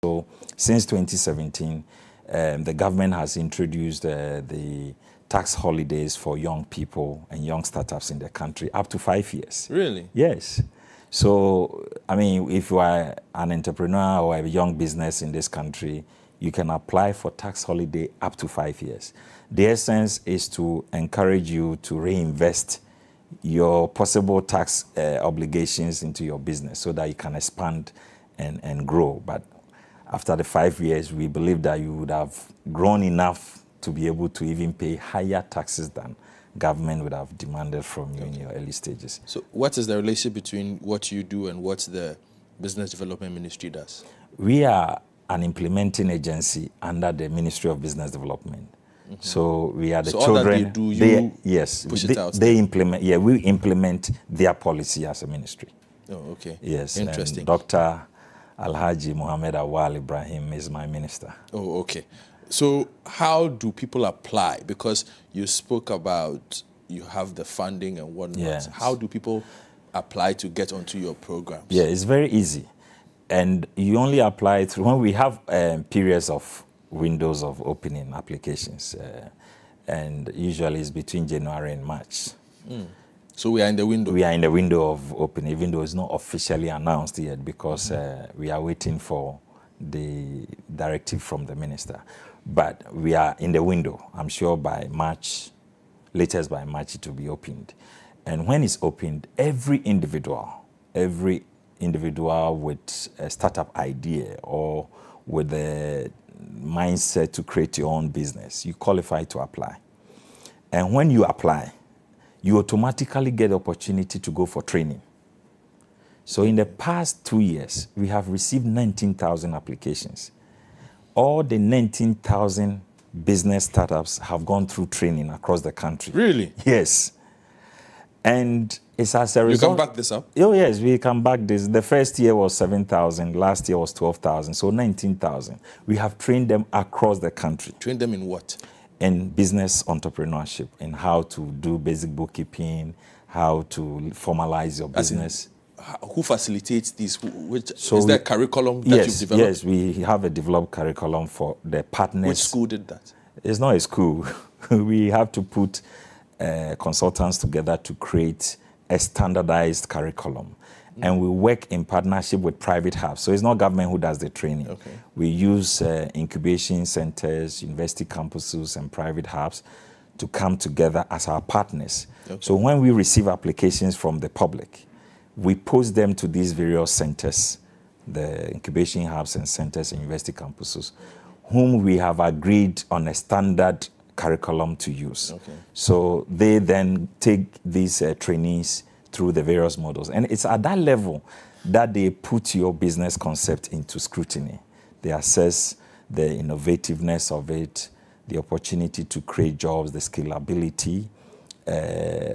So since 2017, the government has introduced the tax holidays for young people and young startups in the country up to 5 years. Really? Yes. So, I mean, if you are an entrepreneur or a young business in this country, you can apply for tax holiday up to 5 years. The essence is to encourage you to reinvest your possible tax obligations into your business so that you can expand and grow. But after the 5 years, we believe that you would have grown enough to be able to even pay higher taxes than government would have demanded from you in your early stages. So what is the relationship between what you do and what the Business Development Ministry does? We are an implementing agency under the Ministry of Business Development. So we are the children. All that they do, you yes, push it out. They implement. Yeah, we implement their policy as a ministry. Oh, okay. Yes, interesting. And Dr. Alhaji Mohammed Awal Ibrahim is my minister. Oh, okay. So how do people apply? Because you spoke about you have the funding and whatnot. Yes. How do people apply to get onto your programs? Yeah, it's very easy. And you only apply through when we have periods of windows of opening applications. And usually it's between January and March. So we are in the window? We are in the window of opening, even though it's not officially announced yet because we are waiting for the directive from the minister. But we are in the window. I'm sure by March, latest by March, it will be opened. And when it's opened, every individual with a startup idea or with the mindset to create your own business, you qualify to apply. And when you apply, you automatically get the opportunity to go for training. So in the past 2 years, we have received 19,000 applications. All the 19,000 business startups have gone through training across the country. Really? Yes. And it's as a result. You can back this up? Oh, yes, we can back this. The first year was 7,000. Last year was 12,000. So 19,000. We have trained them across the country. Trained them in what? In business entrepreneurship, in how to do basic bookkeeping, how to formalize your business. Who facilitates this? Is there a curriculum that you've developed? Yes, we have a developed curriculum for the partners. Which school did that? It's not a school. We have to put consultants together to create a standardized curriculum. And we work in partnership with private hubs. So it's not government who does the training. Okay. We use incubation centers, university campuses, and private hubs to come together as our partners. Okay. So when we receive applications from the public, we post them to these various centers, the incubation hubs and centers and university campuses, whom we have agreed on a standard curriculum to use. Okay. So they then take these trainees through the various models. And it's at that level that they put your business concept into scrutiny. They assess the innovativeness of it, the opportunity to create jobs, the scalability,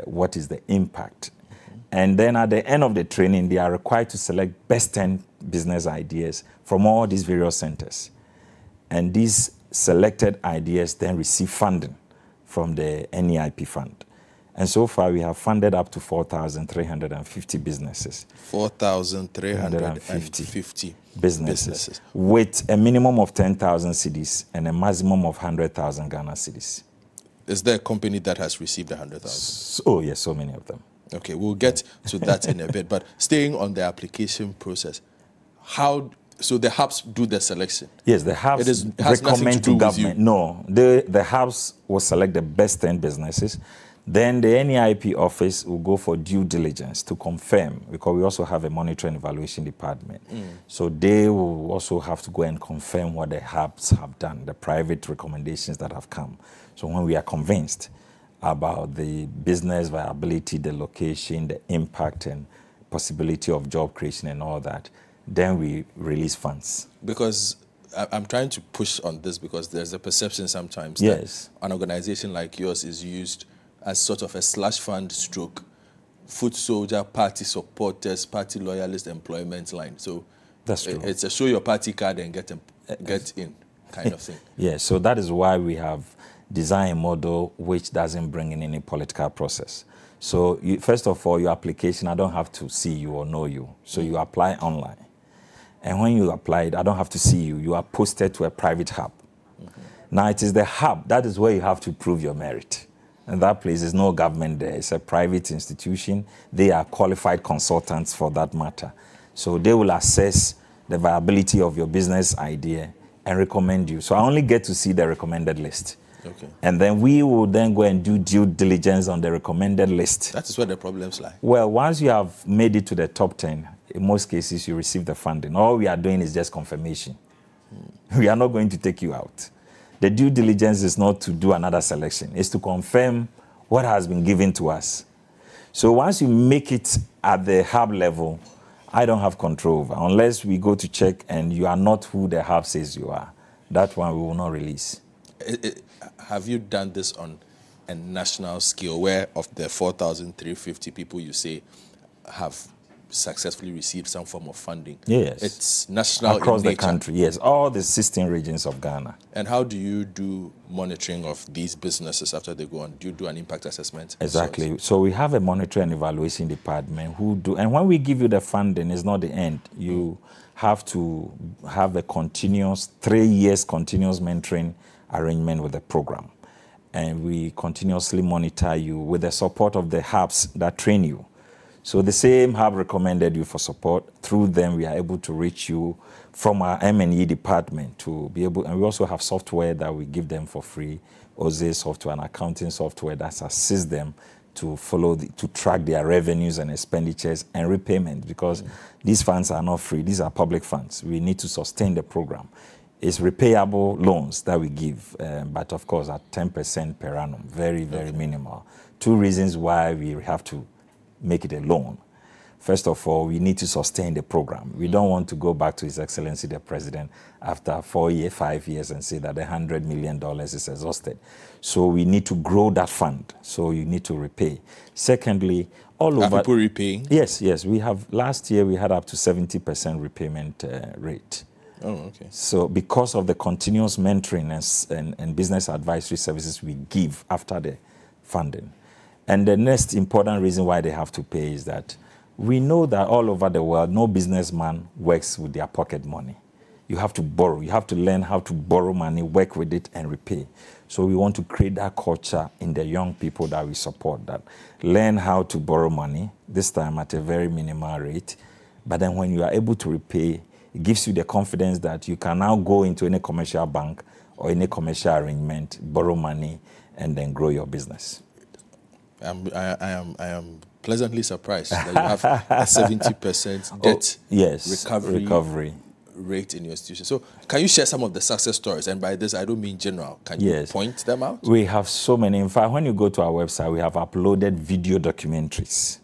what is the impact. And then at the end of the training, they are required to select best 10 business ideas from all these various centers. And these selected ideas then receive funding from the NEIP fund. And so far, we have funded up to 4,350 businesses. 4,350 businesses. With a minimum of 10,000 cedis and a maximum of 100,000 Ghana cedis. Is there a company that has received 100,000? Oh, yes, so many of them. Okay, we'll get to that in a bit. But staying on the application process, so the hubs do the selection? Yes, the hubs recommend to government. No, the hubs will select the best 10 businesses. Then the NEIP office will go for due diligence to confirm, because we also have a monitoring and evaluation department. So they will also have to go and confirm what the hubs have done, the private recommendations that have come. So when we are convinced about the business viability, the location, the impact and possibility of job creation and all that, then we release funds. Because I'm trying to push on this because there's a perception sometimes that an organization like yours is used as sort of a slush fund stroke, foot soldier, party supporters, party loyalist employment line. So that's true. It's a show your party card and get in kind of thing. Yeah, so that is why we have designed a model which doesn't bring in any political process. So first of all, your application, I don't have to see you or know you. So you apply online. And when you apply it, I don't have to see you. You are posted to a private hub. Now, it is the hub. That is where you have to prove your merit. And that place is no government there. It's a private institution. They are qualified consultants for that matter. So they will assess the viability of your business idea and recommend you. So I only get to see the recommended list. Okay. And then we will then go and do due diligence on the recommended list. That is where the problems lie. Well, once you have made it to the top 10, in most cases you receive the funding. All we are doing is just confirmation. We are not going to take you out. The due diligence is not to do another selection. It's to confirm what has been given to us. So once you make it at the hub level, I don't have control over, unless we go to check and you are not who the hub says you are. That one we will not release. Have you done this on a national scale where of the 4,350 people you say have successfully received some form of funding? Yes. It's national across in the nature. country, yes. All the 16 regions of Ghana. And how do you do monitoring of these businesses after they go on? Do you do an impact assessment? Exactly. So we have a monitoring and evaluation department who do, and when we give you the funding, it's not the end. You have to have a continuous, 3 years continuous mentoring arrangement with the program. And we continuously monitor you with the support of the hubs that train you. So the same hub recommended you for support. Through them, we are able to reach you from our M&E department to be able, and we also have software that we give them for free, OZE software and accounting software that assists them to follow, to track their revenues and expenditures and repayment, because these funds are not free. These are public funds. We need to sustain the program. It's repayable loans that we give, but of course at 10% per annum, very, very minimal. 2 reasons why we have to make it a loan. First of all, we need to sustain the program. We don't want to go back to His Excellency the President after 5 years and say that the $100 million is exhausted. So we need to grow that fund. So you need to repay. Secondly, all over... Are people repaying? Yes, yes. We have, last year we had up to 70% repayment rate. Oh, okay. So because of the continuous mentoring and business advisory services we give after the funding. And the next important reason why they have to pay is that we know that all over the world, no businessman works with their pocket money. You have to borrow. You have to learn how to borrow money, work with it, and repay. So we want to create that culture in the young people that we support, that learn how to borrow money, this time at a very minimal rate. But then when you are able to repay, it gives you the confidence that you can now go into any commercial bank or any commercial arrangement, borrow money, and then grow your business. I am pleasantly surprised that you have a 70% debt recovery rate in your institution. So can you share some of the success stories? And by this, I don't mean general. Can you point them out? We have so many. In fact, when you go to our website, we have uploaded video documentaries.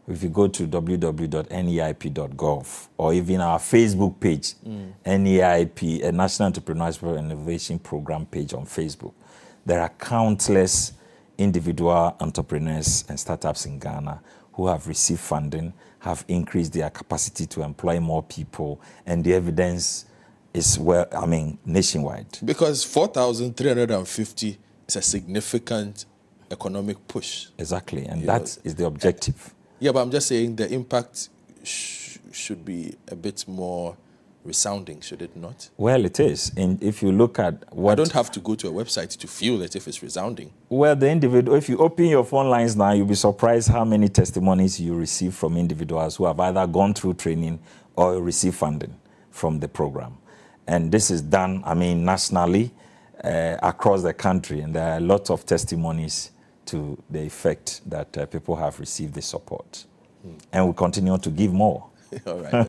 If you go to www.neip.gov or even our Facebook page, NEIP, a National Entrepreneurship and Innovation Program page on Facebook, there are countless individual entrepreneurs and startups in Ghana who have received funding, have increased their capacity to employ more people, and the evidence is, nationwide. Because 4,350 is a significant economic push. Exactly, and that is the objective. Yeah, but I'm just saying the impact should be a bit more resounding, should it not? Well, it is. And if you look at what... I don't have to go to a website to feel it if it's resounding. Well, the individual, if you open your phone lines now, you'll be surprised how many testimonies you receive from individuals who have either gone through training or received funding from the program. And this is done, nationally, across the country. And there are lots of testimonies to the effect that people have received the support. And we continue to give more. All right.